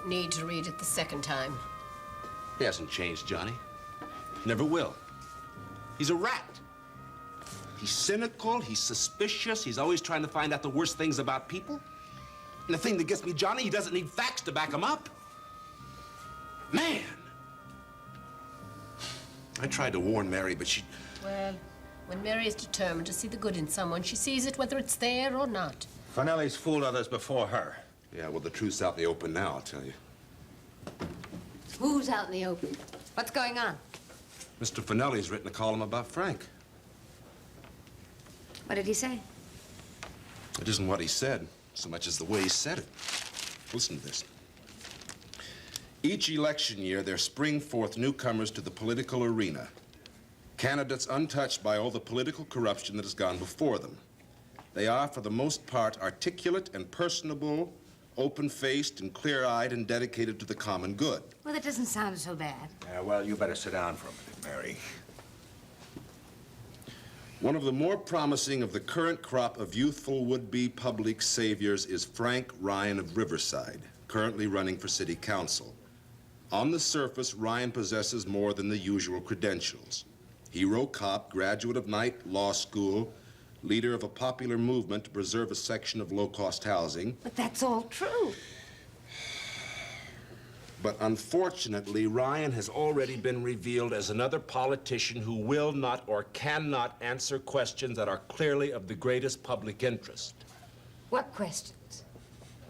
don't need to read it the second time. He hasn't changed, Johnny. Never will. He's a rat. He's cynical, he's suspicious, he's always trying to find out the worst things about people. And the thing that gets me, Johnny, he doesn't need facts to back him up. Man! I tried to warn Mary, but she... Well, when Mary is determined to see the good in someone, she sees it whether it's there or not. Finelli's fooled others before her. Yeah, well, the truth's out in the open now, I'll tell you. Who's out in the open? What's going on? Mr. Finelli's written a column about Frank. What did he say? It isn't what he said, so much as the way he said it. Listen to this. Each election year, there spring forth newcomers to the political arena. Candidates untouched by all the political corruption that has gone before them. They are, for the most part, articulate and personable, open-faced and clear-eyed and dedicated to the common good. Well, that doesn't sound so bad. Well, you better sit down for a minute, Mary. One of the more promising of the current crop of youthful would-be public saviors is Frank Ryan of Riverside, currently running for city council. On the surface, Ryan possesses more than the usual credentials. Hero cop, graduate of Knight Law School, leader of a popular movement to preserve a section of low-cost housing. But that's all true. But unfortunately, Ryan has already been revealed as another politician who will not or cannot answer questions that are clearly of the greatest public interest. What questions?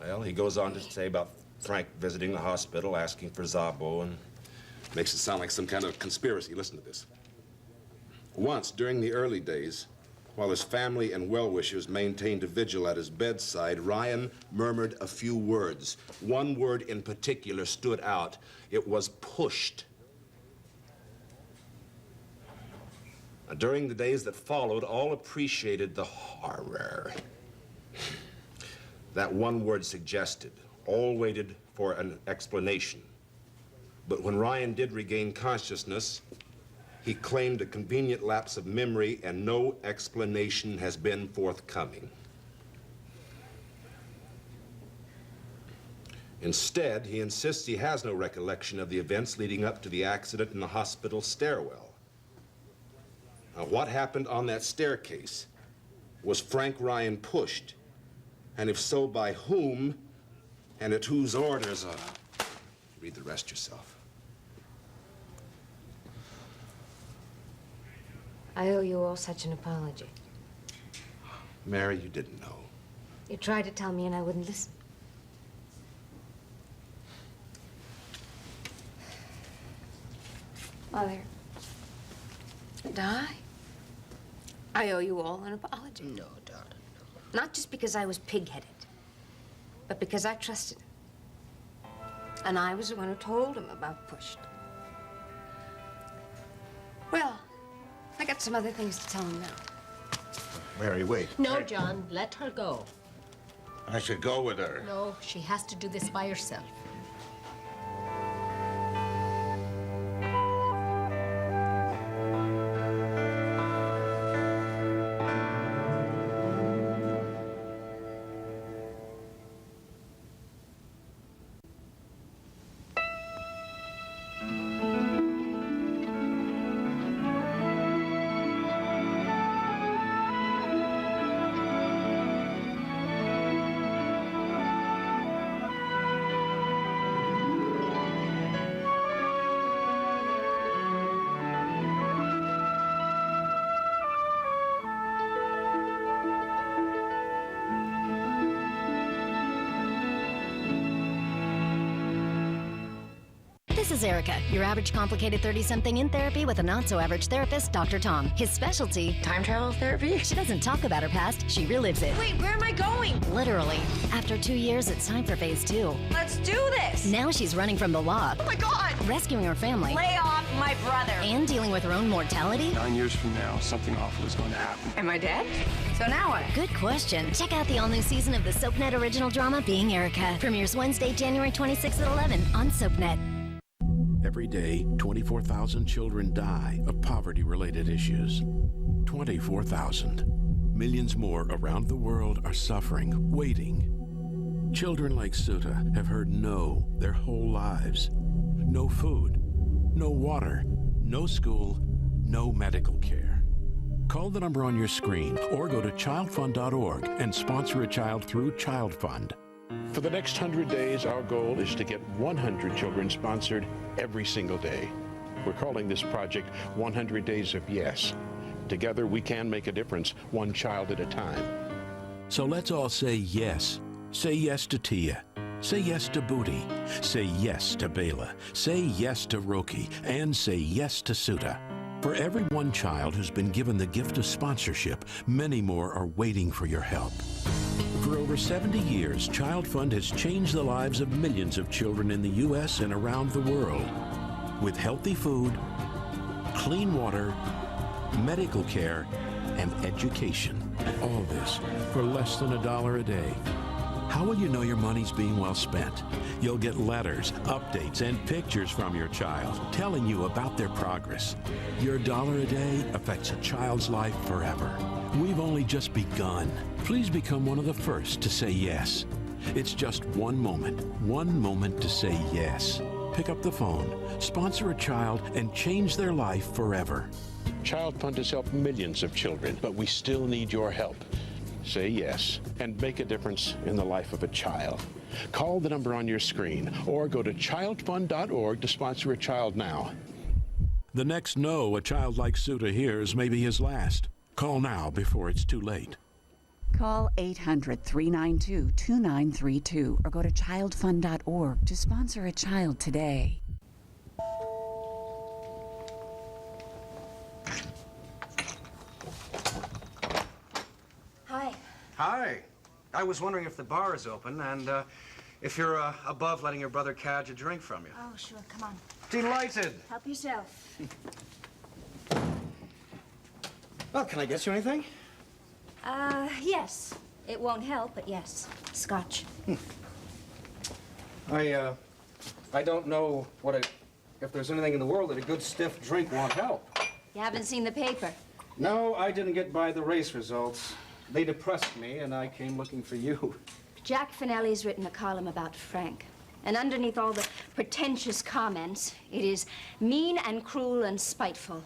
Well, he goes on to say about Frank visiting the hospital, asking for Zabo, and makes it sound like some kind of conspiracy. Listen to this. Once, during the early days, while his family and well-wishers maintained a vigil at his bedside, Ryan murmured a few words. One word in particular stood out. It was pushed. Now, during the days that followed, all appreciated the horror that one word suggested. All waited for an explanation. But when Ryan did regain consciousness, he claimed a convenient lapse of memory, and no explanation has been forthcoming. Instead, he insists he has no recollection of the events leading up to the accident in the hospital stairwell. Now, what happened on that staircase? Was Frank Ryan pushed? And if so, by whom? And at whose orders? Read the rest yourself. I owe you all such an apology. Mary, you didn't know. You tried to tell me and I wouldn't listen. Mother, and I owe you all an apology. No, darling, no. Not just because I was pig-headed, but because I trusted him. And I was the one who told him about pushed. Well, I got some other things to tell him now. Mary, wait. No, Mary. John, let her go. I should go with her. No, she has to do this by herself. This is Erica, your average complicated 30-something in therapy with a not-so-average therapist, Dr. Tom. His specialty... Time travel therapy? She doesn't talk about her past, she relives it. Wait, where am I going? Literally. After 2 years, it's time for phase 2. Let's do this! Now she's running from the law. Oh my God! Rescuing her family. Lay off my brother! And dealing with her own mortality. 9 years from now, something awful is going to happen. Am I dead? So now what? Good question. Check out the all-new season of the SoapNet original drama, Being Erica. Premieres Wednesday, January 26th at 11 on SoapNet. Every day, 24,000 children die of poverty-related issues. 24,000. Millions more around the world are suffering, waiting. Children like Suta have heard no their whole lives. No food, no water, no school, no medical care. Call the number on your screen or go to childfund.org and sponsor a child through ChildFund. For the next 100 days, our goal is to get 100 children sponsored every single day. We're calling this project 100 Days of Yes. Together, we can make a difference, one child at a time. So let's all say yes. Say yes to Tia. Say yes to Booty. Say yes to Bela. Say yes to Roki. And say yes to Suta. For every one child who's been given the gift of sponsorship, many more are waiting for your help. For over 70 years, ChildFund has changed the lives of millions of children in the U.S. and around the world. With healthy food, clean water, medical care, and education. All this for less than $1 a day. How will you know your money's being well spent? You'll get letters, updates, and pictures from your child telling you about their progress. Your $1 a day affects a child's life forever. We've only just begun. Please become one of the first to say yes. It's just one moment to say yes. Pick up the phone, sponsor a child, and change their life forever. ChildFund has helped millions of children, but we still need your help. Say yes and make a difference in the life of a child. Call the number on your screen or go to childfund.org to sponsor a child now. The next no a child like Suta hears may be his last. Call now before it's too late. Call 800-392-2932 or go to childfund.org to sponsor a child today. Hi. Hi. I was wondering if the bar is open and if you're above letting your brother cadge a drink from you. Oh, sure. Come on. Delighted. Help yourself. Well, can I get you anything? Yes. It won't help, but yes. Scotch. I don't know if there's anything in the world that a good stiff drink won't help. You haven't seen the paper? No, I didn't get by the race results. They depressed me, and I came looking for you. Jack Finelli's written a column about Frank. And underneath all the pretentious comments, it is mean and cruel and spiteful.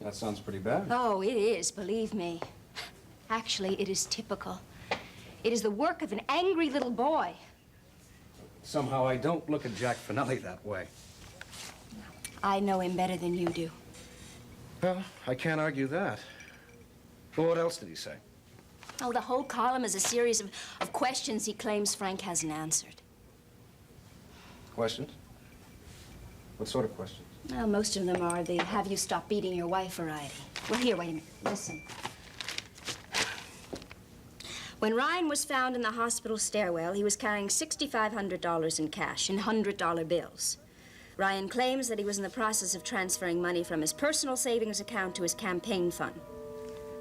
That sounds pretty bad. Oh, it is, believe me. Actually, it is typical. It is the work of an angry little boy. Somehow I don't look at Jack Finelli that way. I know him better than you do. Well, I can't argue that. Well, what else did he say? Oh, the whole column is a series of questions he claims Frank hasn't answered. Questions? What sort of questions? Well, most of them are the have you stopped beating your wife variety. Well, here, wait a minute. Listen. When Ryan was found in the hospital stairwell, he was carrying $6,500 in cash in $100 bills. Ryan claims that he was in the process of transferring money from his personal savings account to his campaign fund.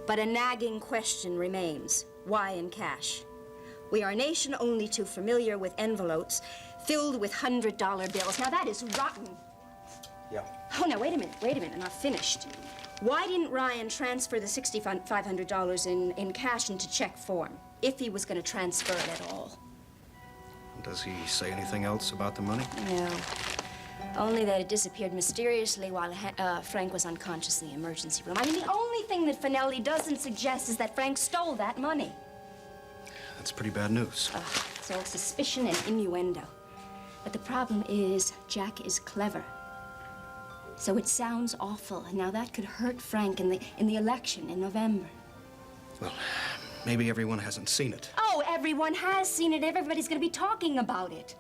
But a nagging question remains. Why in cash? We are a nation only too familiar with envelopes filled with $100 bills. Now, that is rotten. Yeah. Oh, now, wait a minute, I'm not finished. Why didn't Ryan transfer the $6,500 in cash into check form, if he was going to transfer it at all? Does he say anything else about the money? No. Only that it disappeared mysteriously while Frank was unconscious in the emergency room. I mean, the only thing that Finelli doesn't suggest is that Frank stole that money. That's pretty bad news. It's all suspicion and innuendo. But the problem is, Jack is clever. So it sounds awful, and now that could hurt Frank in the election in November. Well, maybe everyone hasn't seen it. Oh, everyone has seen it. Everybody's going to be talking about it.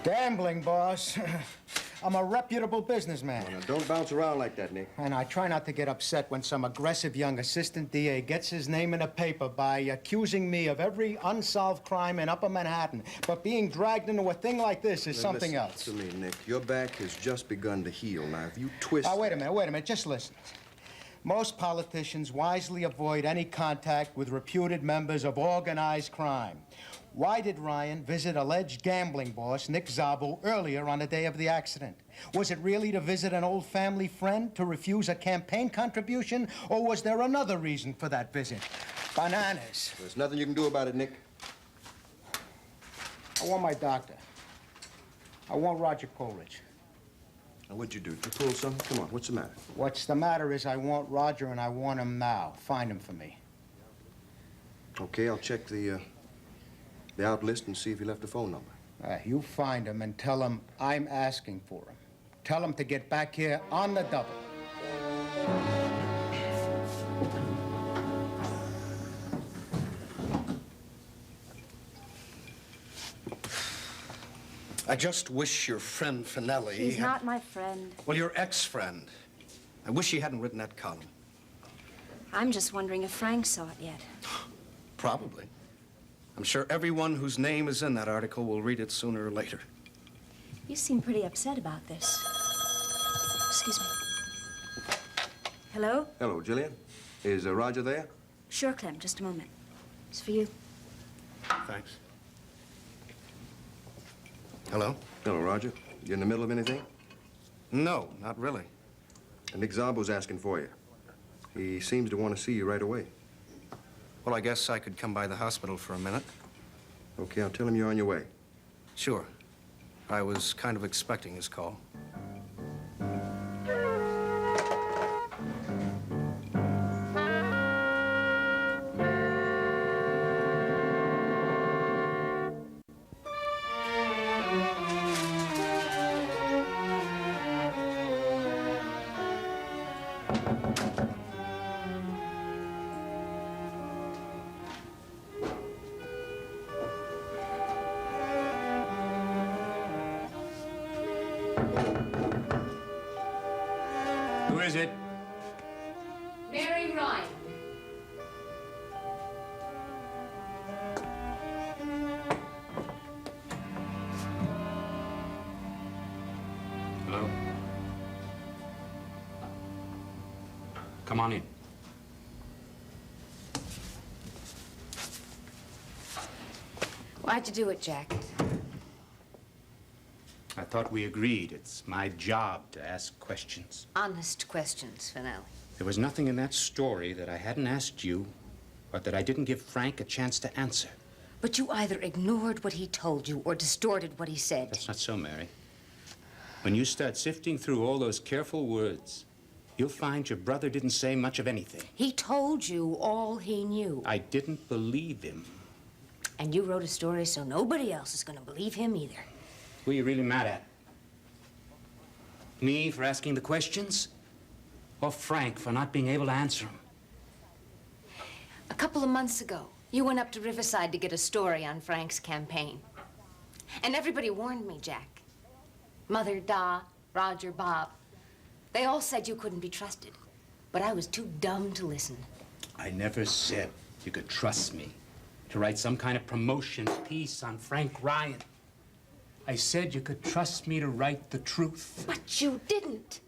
Gambling, boss. I'm a reputable businessman. Now, don't bounce around like that, Nick. And I try not to get upset when some aggressive young assistant DA gets his name in a paper by accusing me of every unsolved crime in Upper Manhattan. But being dragged into a thing like this is something else. Listen to me, Nick. Your back has just begun to heal. Now, if you twist... Wait a minute. Just listen. Most politicians wisely avoid any contact with reputed members of organized crime. Why did Ryan visit alleged gambling boss Nick Szabo earlier on the day of the accident? Was it really to visit an old family friend, to refuse a campaign contribution, or was there another reason for that visit? Bananas. There's nothing you can do about it, Nick. I want my doctor. I want Roger Coleridge. Now, what'd you do? You pulled something? Come on, what's the matter? What's the matter is I want Roger, and I want him now. Find him for me. Okay, I'll check the out list and see if he left a phone number. You find him and tell him I'm asking for him. Tell him to get back here on the double. I just wish your friend Finelli... He's not my friend. Well, your ex-friend. I wish he hadn't written that column. I'm just wondering if Frank saw it yet. Probably. I'm sure everyone whose name is in that article will read it sooner or later. You seem pretty upset about this. Excuse me. Hello? Hello, Jillian. Is Roger there? Sure, Clem. Just a moment. It's for you. Thanks. Hello? Hello, Roger. You in the middle of anything? No, not really. Nick Szabo's asking for you. He seems to want to see you right away. Well, I guess I could come by the hospital for a minute. Okay, I'll tell him you're on your way. Sure. I was kind of expecting his call. Who is it? Mary Ryan. Hello? Come on in. Why'd you do it, Jack? I thought we agreed it's my job to ask questions. Honest questions, Finelli. There was nothing in that story that I hadn't asked you, or that I didn't give Frank a chance to answer. But you either ignored what he told you or distorted what he said. That's not so, Mary. When you start sifting through all those careful words, you'll find your brother didn't say much of anything. He told you all he knew. I didn't believe him. And you wrote a story so nobody else is going to believe him either. Who are you really mad at? Me for asking the questions? Or Frank for not being able to answer them? A couple of months ago, you went up to Riverside to get a story on Frank's campaign. And everybody warned me, Jack. Mother, Da, Roger, Bob. They all said you couldn't be trusted. But I was too dumb to listen. I never said you could trust me to write some kind of promotion piece on Frank Ryan. I said you could trust me to write the truth. But you didn't.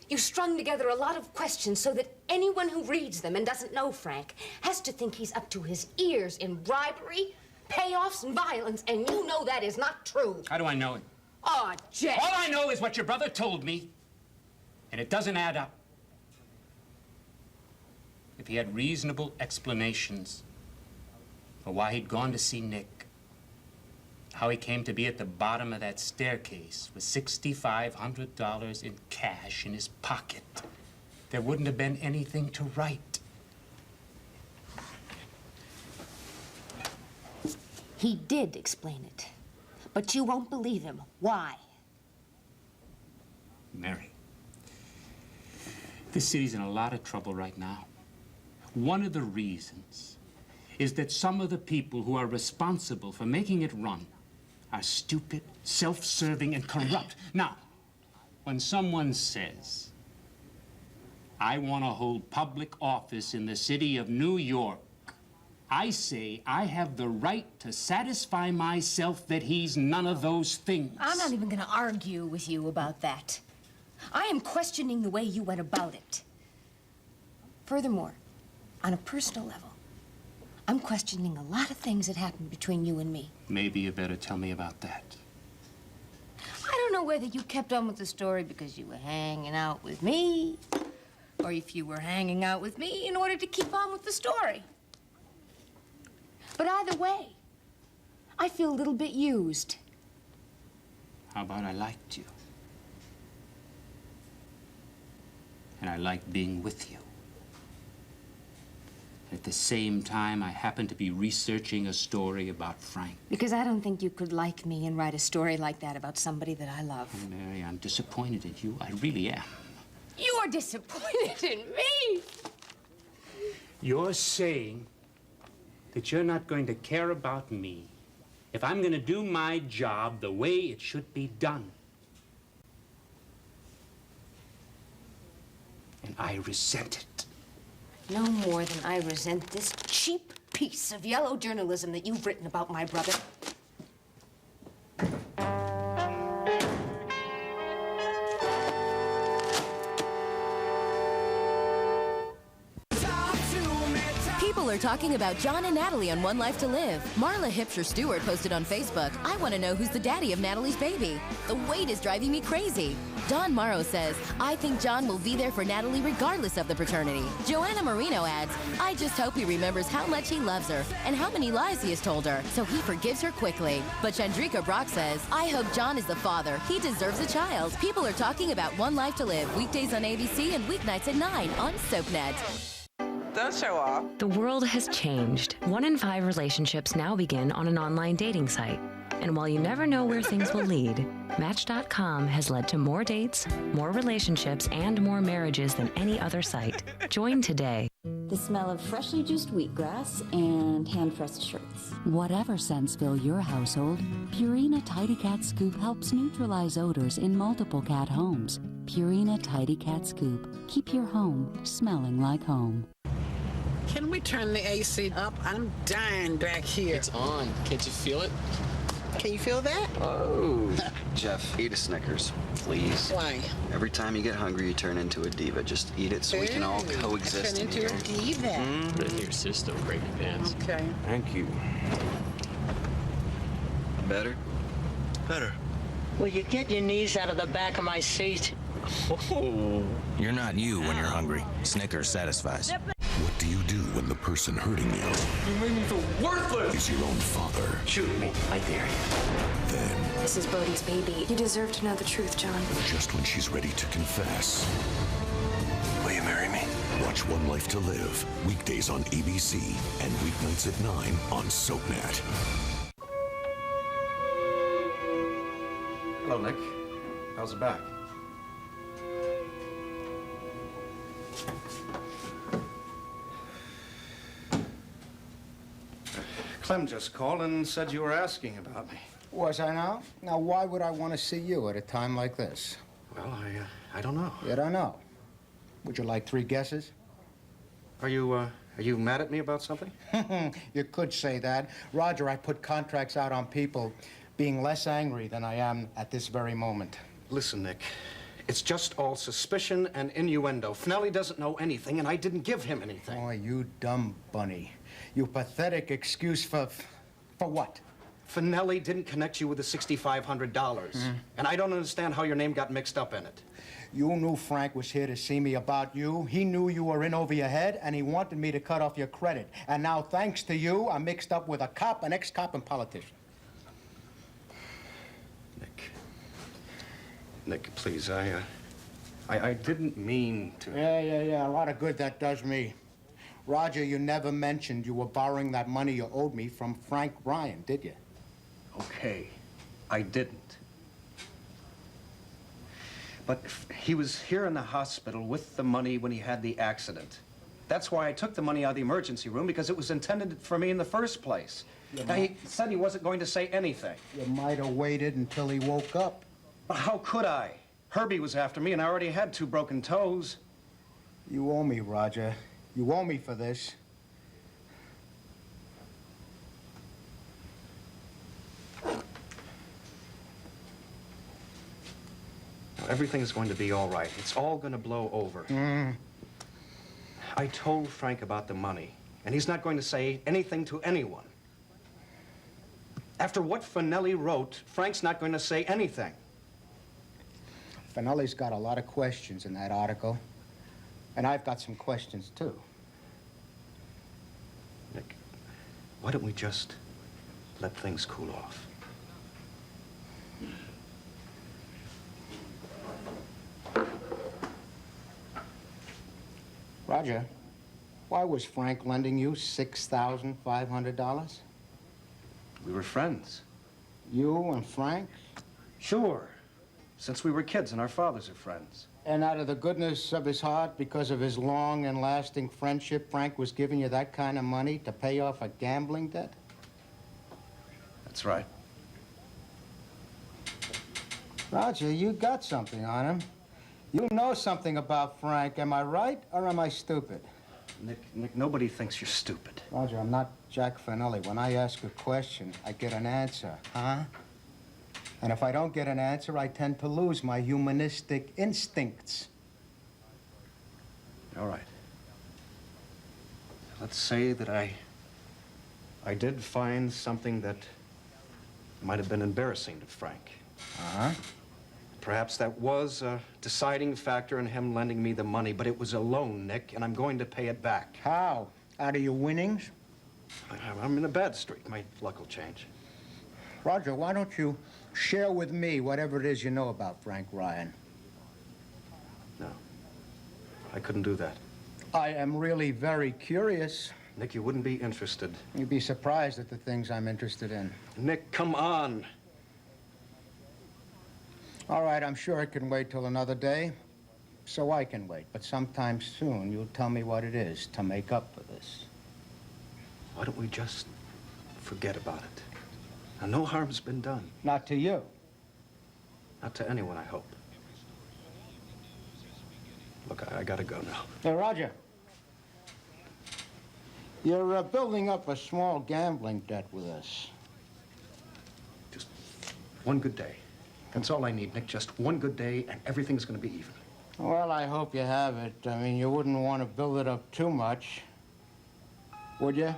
You strung together a lot of questions so that anyone who reads them and doesn't know Frank has to think he's up to his ears in bribery, payoffs, and violence, and you know that is not true. How do I know it? Oh, Jack. All I know is what your brother told me, and it doesn't add up. If he had reasonable explanations for why he'd gone to see Nick, how he came to be at the bottom of that staircase with $6,500 in cash in his pocket, there wouldn't have been anything to write. He did explain it, but you won't believe him. Why? Mary, this city's in a lot of trouble right now. One of the reasons is that some of the people who are responsible for making it run are stupid, self-serving, and corrupt. Now, when someone says, I want to hold public office in the city of New York, I say I have the right to satisfy myself that he's none of those things. I'm not even going to argue with you about that. I am questioning the way you went about it. Furthermore, on a personal level, I'm questioning a lot of things that happened between you and me. Maybe you better tell me about that. I don't know whether you kept on with the story because you were hanging out with me, or if you were hanging out with me in order to keep on with the story. But either way, I feel a little bit used. How about I liked you? And I liked being with you. At the same time, I happened to be researching a story about Frank. Because I don't think you could like me and write a story like that about somebody that I love. Oh, Mary, I'm disappointed in you. I really am. You're disappointed in me. You're saying that you're not going to care about me if I'm going to do my job the way it should be done. And I resent it. No more than I resent this cheap piece of yellow journalism that you've written about my brother. People are talking about John and Natalie on One Life to Live. Marla Hipsher Stewart posted on Facebook, "I want to know who's the daddy of Natalie's baby. The wait is driving me crazy." Don Morrow says, "I think John will be there for Natalie regardless of the paternity." Joanna Marino adds, "I just hope he remembers how much he loves her and how many lies he has told her, so he forgives her quickly." But Chandrika Brock says, "I hope John is the father. He deserves a child." People are talking about One Life to Live, weekdays on ABC and weeknights at 9 on SoapNet. Don't show off. The world has changed. 1 in 5 relationships now begin on an online dating site. And while you never know where things will lead, Match.com has led to more dates, more relationships, and more marriages than any other site. Join today. The smell of freshly juiced wheatgrass and hand-pressed shirts. Whatever scents fill your household, Purina Tidy Cat Scoop helps neutralize odors in multiple cat homes. Purina Tidy Cat Scoop. Keep your home smelling like home. Can we turn the AC up? I'm dying back here. It's on. Can't you feel it? Can you feel that? Oh. Jeff, eat a Snickers, please. Why? Every time you get hungry, you turn into a diva. Just eat it so we can all coexist I turn in into here. a diva. Put it in your system. Great advance. Okay. Thank you. Better? Better. Will you get your knees out of the back of my seat? Oh. You're not you when you're hungry. Snickers satisfies. What do you do when the person hurting you You made me feel worthless. is your own father? Shoot me. I dare you. Then, This is Bodhi's baby. You deserve to know the truth, John. just when she's ready to confess, Will you marry me? watch One Life to Live, weekdays on ABC and weeknights at 9 on SoapNet. Hello, Nick. How's the back? Clem just called and said you were asking about me. Was I now? Now, why would I want to see you at a time like this? Well, I don't know. You don't know. Would you like 3 guesses? Are you mad at me about something? You could say that. Roger, I put contracts out on people being less angry than I am at this very moment. Listen, Nick, it's just all suspicion and innuendo. Finelli doesn't know anything, and I didn't give him anything. Oh, you dumb bunny. You pathetic excuse for what? Finelli didn't connect you with the $6,500. And I don't understand how your name got mixed up in it. You knew Frank was here to see me about you. He knew you were in over your head, and he wanted me to cut off your credit. And now, thanks to you, I'm mixed up with a cop, an ex-cop, and politician. Nick, please, I didn't mean to. Yeah, a lot of good that does me. Roger, you never mentioned you were borrowing that money you owed me from Frank Ryan, did you? Okay, I didn't. But he was here in the hospital with the money when he had the accident. That's why I took the money out of the emergency room, because it was intended for me in the first place. Now, he said he wasn't going to say anything. You might have waited until he woke up. But how could I? Herbie was after me, and I already had 2 broken toes. You owe me, Roger. You owe me for this. Everything's going to be all right. It's all going to blow over. I told Frank about the money, and he's not going to say anything to anyone. After what Finelli wrote, Frank's not going to say anything. Finelli's got a lot of questions in that article. And I've got some questions, too. Nick, why don't we just let things cool off? Roger, why was Frank lending you $6,500? We were friends. You and Frank? Sure. Since we were kids and our fathers are friends. And out of the goodness of his heart, because of his long and lasting friendship, Frank was giving you that kind of money to pay off a gambling debt? That's right. Roger, you got something on him. You know something about Frank. Am I right or am I stupid? Nick, nobody thinks you're stupid. Roger, I'm not Jack Finelli. When I ask a question, I get an answer, huh? And if I don't get an answer, I tend to lose my humanistic instincts. All right. Let's say that I did find something that might have been embarrassing to Frank. Uh-huh. Perhaps that was a deciding factor in him lending me the money, but it was a loan, Nick, and I'm going to pay it back. How? Out of your winnings? I'm in a bad streak. My luck will change. Roger, why don't you share with me whatever it is you know about Frank Ryan? No. I couldn't do that. I am really very curious. Nick, you wouldn't be interested. You'd be surprised at the things I'm interested in. Nick, come on. All right, I'm sure it can wait till another day. So I can wait. But sometime soon, you'll tell me what it is to make up for this. Why don't we just forget about it? Now, no harm's been done. Not to you. Not to anyone, I hope. Look, I gotta go now. Hey, Roger. You're building up a small gambling debt with us. Just one good day. That's all I need, Nick. Just one good day, and everything's gonna be even. Well, I hope you have it. I mean, you wouldn't want to build it up too much, would you?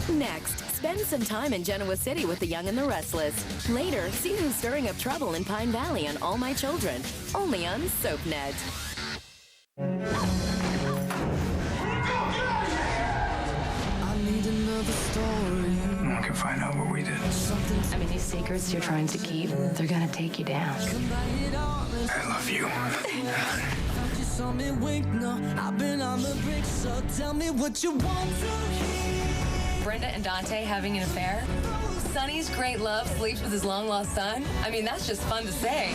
Next, spend some time in Genoa City with the Young and the Restless. Later, see who's stirring up trouble in Pine Valley on All My Children. Only on SoapNet. I need another story. No one can find out what we did. I mean, these secrets you're trying to keep, they're gonna take you down. I love you. I've been on the brink, so tell me what you want to hear. Brenda and Dante having an affair? Sonny's great love sleeps with his long-lost son? I mean, that's just fun to say.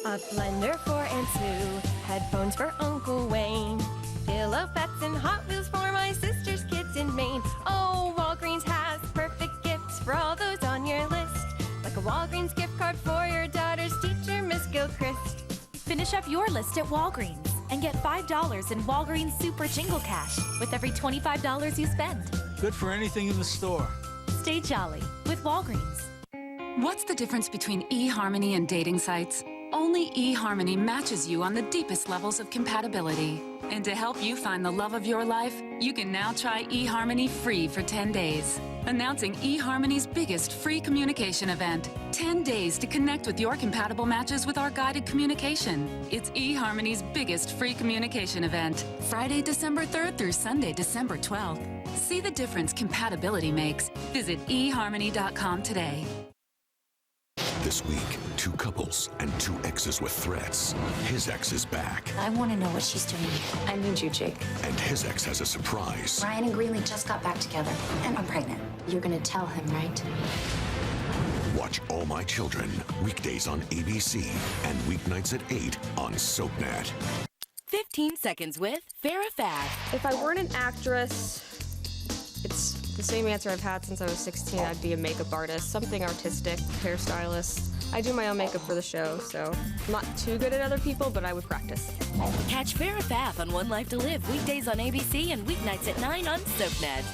A blender for Aunt Sue, headphones for Uncle Wayne, pillow pets and Hot Wheels for my sister's kids in Maine. Oh, Walgreens has perfect gifts for all those on your list, like a Walgreens gift card for your daughter's teacher, Miss Gilchrist. Finish up your list at Walgreens and get $5 in Walgreens Super Jingle Cash with every $25 you spend. Good for anything in the store. Stay jolly with Walgreens. What's the difference between eHarmony and dating sites? Only eHarmony matches you on the deepest levels of compatibility. And to help you find the love of your life, you can now try eHarmony free for 10 days. Announcing eHarmony's biggest free communication event. 10 days to connect with your compatible matches with our guided communication. It's eHarmony's biggest free communication event. Friday, December 3rd through Sunday, December 12th. See the difference compatibility makes. Visit eHarmony.com today. This week, 2 couples and 2 exes with threats. His ex is back, I want to know what she's doing here. I need you, Jake. and his ex has a surprise. Ryan and Greeley just got back together, and I'm pregnant. You're going to tell him, right? Watch All My Children, weekdays on ABC and weeknights at 8 on SoapNet. 15 seconds with Farrah Fab. If I weren't an actress, it's the same answer I've had since I was 16. I'd be a makeup artist, something artistic, hairstylist. I do my own makeup for the show, so I'm not too good at other people, but I would practice. Catch Farrah Fab on One Life to Live weekdays on ABC and weeknights at 9 on SoapNet.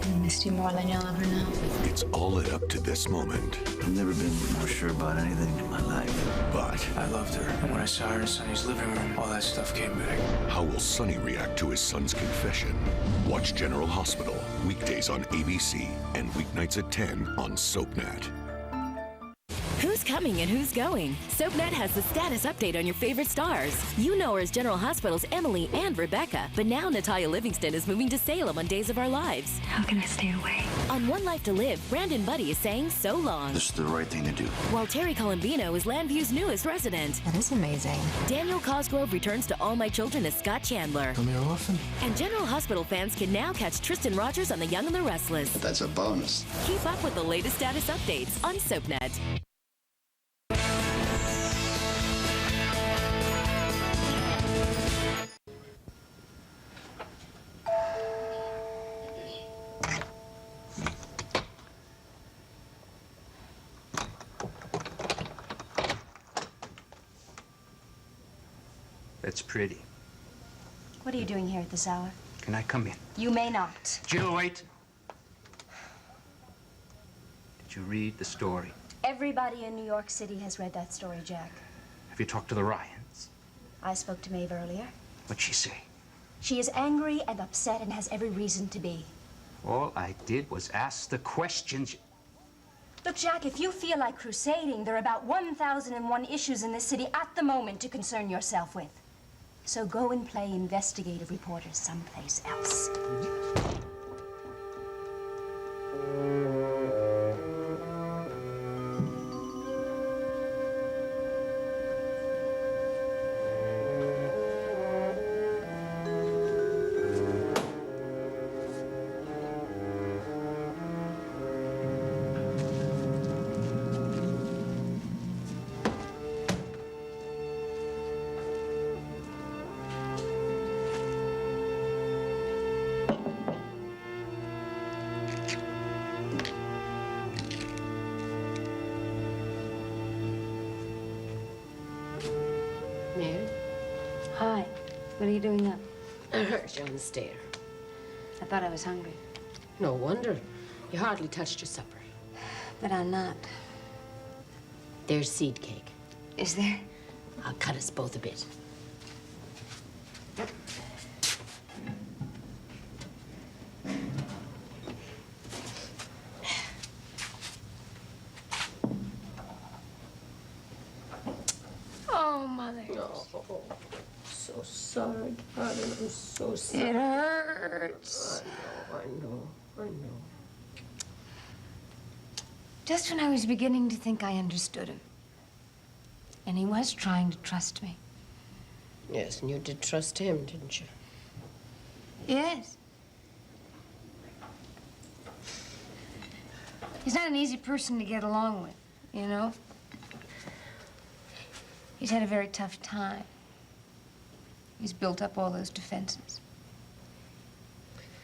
I missed you more than you'll ever know. It's all led up to this moment. I've never been more sure about anything in my life. But I loved her. And when I saw her in Sonny's living room, all that stuff came back. how will Sonny react to his son's confession? Watch General Hospital, weekdays on ABC and weeknights at 10 on SoapNet. Who's coming and who's going? SoapNet has the status update on your favorite stars. You know her as General Hospital's Emily and Rebecca, but now Natalia Livingston is moving to Salem on Days of Our Lives. How can I stay away? On One Life to Live, Brandon Buddy is saying so long. This is the right thing to do. While Terry Colombino is Landview's newest resident. That is amazing. Daniel Cosgrove returns to All My Children as Scott Chandler. Come here often? And General Hospital fans can now catch Tristan Rogers on The Young and the Restless. That's a bonus. Keep up with the latest status updates on SoapNet. That's pretty. What are you doing here at this hour? Can I come in? You may not. Jill, wait. Did you read the story? Everybody in New York City has read that story, Jack. Have you talked to the Ryans? I spoke to Maeve earlier. What'd she say? She is angry and upset and has every reason to be. All I did was ask the questions. Look, Jack, if you feel like crusading, there are about 1,001 issues in this city at the moment to concern yourself with. So go and play investigative reporter someplace else. Mary? Hi. What are you doing up? I heard you on the stair. I thought I was hungry. No wonder. You hardly touched your supper. But I'm not. There's seed cake. Is there? I'll cut us both a bit. Oh, Mother. Oh, so sorry, darling. I'm so sorry. It hurts. I know. Just when I was beginning to think I understood him. And he was trying to trust me. Yes, and you did trust him, didn't you? Yes. He's not an easy person to get along with, you know? He's had a very tough time. He's built up all those defenses.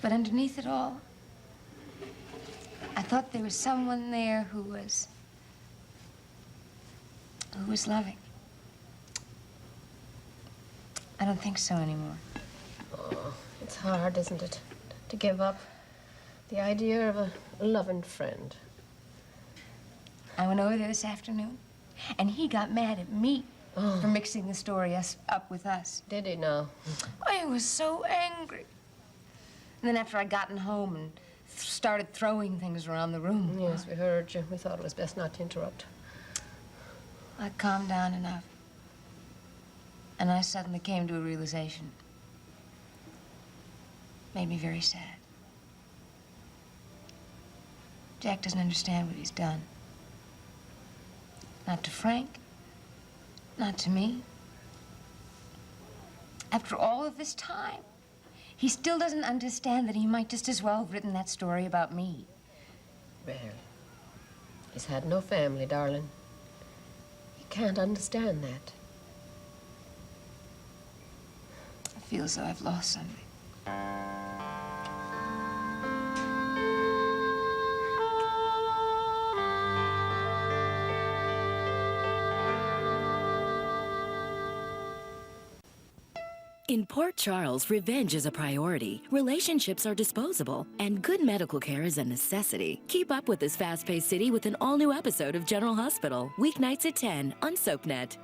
But underneath it all, I thought there was someone there who was loving. I don't think so anymore. Oh, it's hard, isn't it, to give up the idea of a loving friend. I went over there this afternoon, and he got mad at me for mixing the story up with us. Did he now? I was so angry. And then after I'd gotten home and started throwing things around the room. Yes, we heard you. We thought it was best not to interrupt. I calmed down enough. And I suddenly came to a realization. Made me very sad. Jack doesn't understand what he's done. Not to Frank. Not to me. After all of this time, he still doesn't understand that he might just as well have written that story about me. Well, he's had no family, darling. He can't understand that. I feel as though I've lost something. In Port Charles, revenge is a priority, relationships are disposable, and good medical care is a necessity. Keep up with this fast-paced city with an all-new episode of General Hospital, weeknights at 10 on SoapNet.